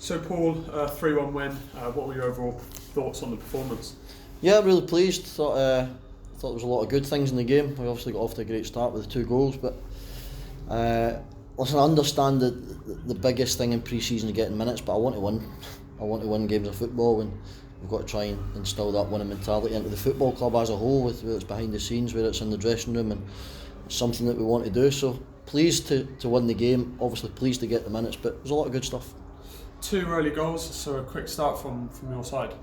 So Paul, 3-1 win. What were your overall thoughts on the performance? Yeah, really pleased. Thought there was a lot of good things in the game. We obviously got off to a great start with the 2 goals, but listen, I understand that the biggest thing in pre-season is getting minutes, but I want to win. I want to win games of football, and we've got to try and instill that winning mentality into the football club as a whole, whether it's behind the scenes, whether it's in the dressing room, and it's something that we want to do. So pleased to win the game, obviously pleased to get the minutes, but there's a lot of good stuff. 2 early goals, so a quick start from your side.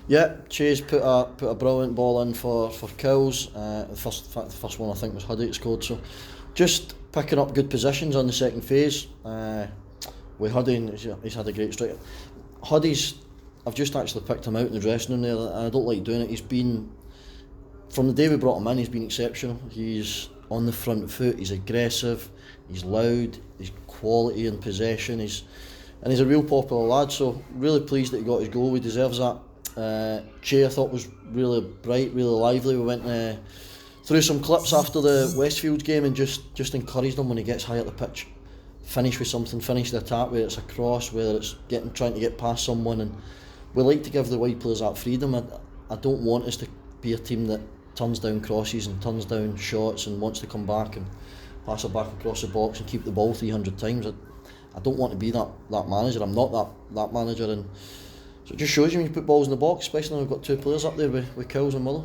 Yeah, Chase put a brilliant ball in for Kills. The first one I think was Huddy that scored. So just picking up good positions on the second phase. With Huddy, and he's had a great strike. Huddy's, I've just actually picked him out in the dressing room there, and I don't like doing it. He's been, from the day we brought him in, he's been exceptional. He's on the front foot, he's aggressive, he's loud, he's quality in possession, he's a real popular lad, so really pleased that he got his goal. He deserves that. Che I thought was really bright, really lively. We went through some clips after the Westfield game and just encouraged him when he gets high at the pitch. Finish with something, finish the attack, whether it's a cross, whether it's trying to get past someone, and we like to give the wide players that freedom. I don't want us to be a team that turns down crosses and turns down shots and wants to come back and pass it back across the box and keep the ball 300 times. I don't want to be that manager. I'm not that manager, and so it just shows you when you put balls in the box, especially when we've got 2 players up there with Kills and Muller.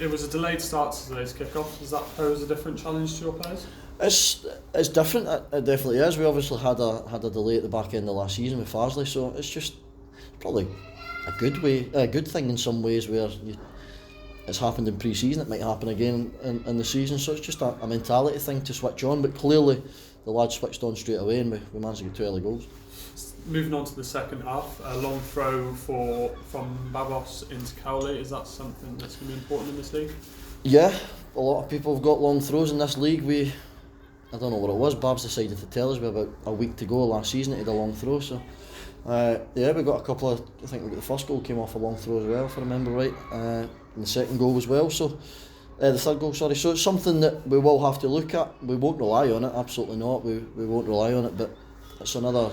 It was a delayed start to today's kick-off. Does that pose a different challenge to your players? It's different. It definitely is. We obviously had a delay at the back end of last season with Farsley, so it's just probably a good thing in some ways where it's happened in pre-season. It might happen again in the season, so it's just a mentality thing to switch on. But clearly, the lads switched on straight away, and we managed to get 2 early goals. Moving on to the second half, a long throw from Babos into Cowley. Is that something that's going to be important in this league? Yeah, a lot of people have got long throws in this league. I don't know what it was. Babs decided to tell us with about a week to go last season. He had a long throw, so we got a couple of. I think we got the first goal came off a long throw as well, if I remember right, and the second goal as well. So the third goal, sorry. So it's something that we will have to look at. We won't rely on it, absolutely not. We won't rely on it, but it's another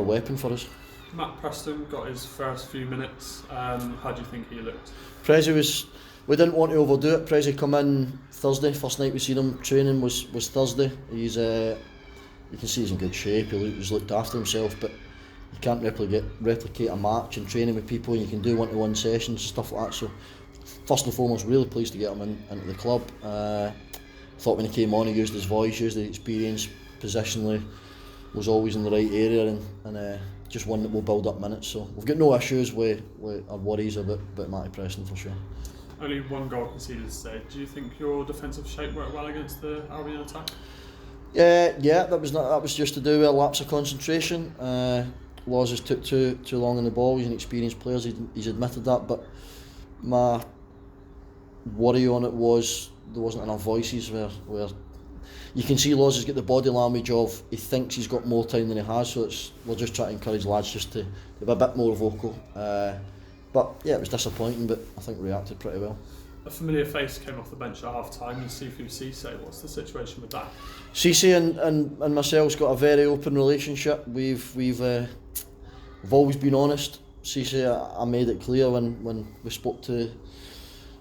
weapon for us. Matt Preston got his first few minutes. How do you think he looked? We didn't want to overdo it. Prezi come in Thursday. First night we seen him training was Thursday. He's you can see he's in good shape. He's looked after himself, but you can't replicate a match and training with people, and you can do one-to-one sessions and stuff like that. So first and foremost, really pleased to get him into the club. Thought when he came on, he used his voice, used the experience, positionally was always in the right area, and just one that will build up minutes. So we've got no issues with our worries about Matty Preston for sure. Only 1 goal conceded today. Do you think your defensive shape worked well against the Albion attack? Yeah, that was just to do with a lapse of concentration. Laws has took too long on the ball. He's an experienced player. He's admitted that, but my worry on it was there wasn't enough voices where you can see Laws has got the body language of he thinks he's got more time than he has. So we're just trying to encourage lads just to be a bit more vocal. But yeah, it was disappointing, but I think we reacted pretty well. A familiar face came off the bench at half time. You see through Cisse. What's the situation with that? Cisse and myself's got a very open relationship. We've always been honest. Cisse, I made it clear when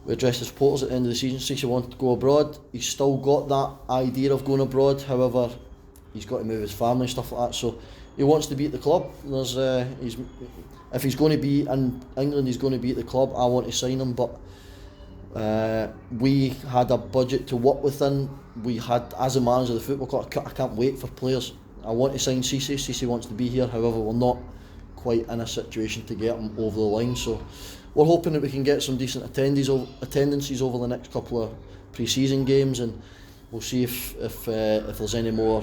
we addressed the supporters at the end of the season. Cisse wanted to go abroad. He's still got that idea of going abroad. However, he's got to move his family and stuff like that. So he wants to be at the club. If he's going to be in England, he's going to be at the club. I want to sign him, but we had a budget to work within. We had, as a manager of the football club, I can't wait for players. I want to sign Cisse. Cisse wants to be here. However, we're not quite in a situation to get him over the line. So we're hoping that we can get some decent attendances over the next couple of pre-season games, and we'll see if there's any more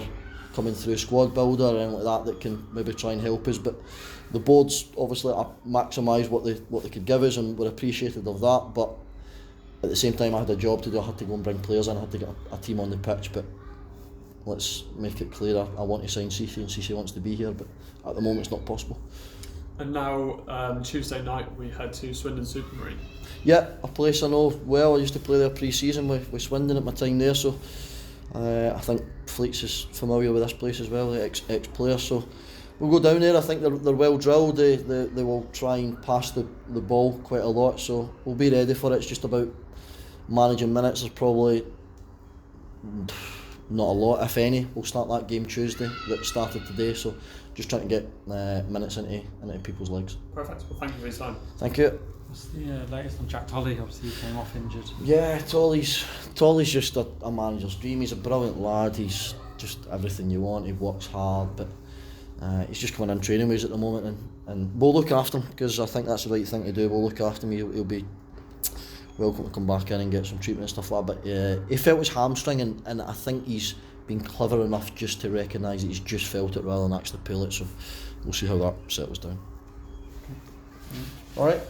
coming through squad builder or anything like that can maybe try and help us. But the board's obviously maximised what they could give us, and we're appreciative of that. But at the same time, I had a job to do. I had to go and bring players in. I had to get a team on the pitch. But let's make it clear, I want to sign Cisse, and Cisse wants to be here. But at the moment, it's not possible. And now, Tuesday night, we head to Swindon Supermarine. Yeah, a place I know well. I used to play there pre-season with Swindon at my time there, so I think Fleets is familiar with this place as well, the ex-player. So we'll go down there. I think they're well drilled. They will try and pass the ball quite a lot, so we'll be ready for it. It's just about managing minutes. There's probably not a lot, if any. We'll start that game Tuesday that started today, so just trying to get minutes into people's legs. Perfect. Well, thank you for your time. Thank you. What's the latest on Jack Tolley? Obviously he came off injured. Yeah, Tolley's just a manager's dream. He's a brilliant lad. He's just everything you want. He works hard, but he's just coming in training ways at the moment, and we'll look after him, because I think that's the right thing to do. We'll look after him. He'll be welcome to come back in and get some treatment and stuff like that. But he felt his hamstring, and I think he's been clever enough just to recognise that he's just felt it rather than actually pull it. So we'll see how that settles down. All right.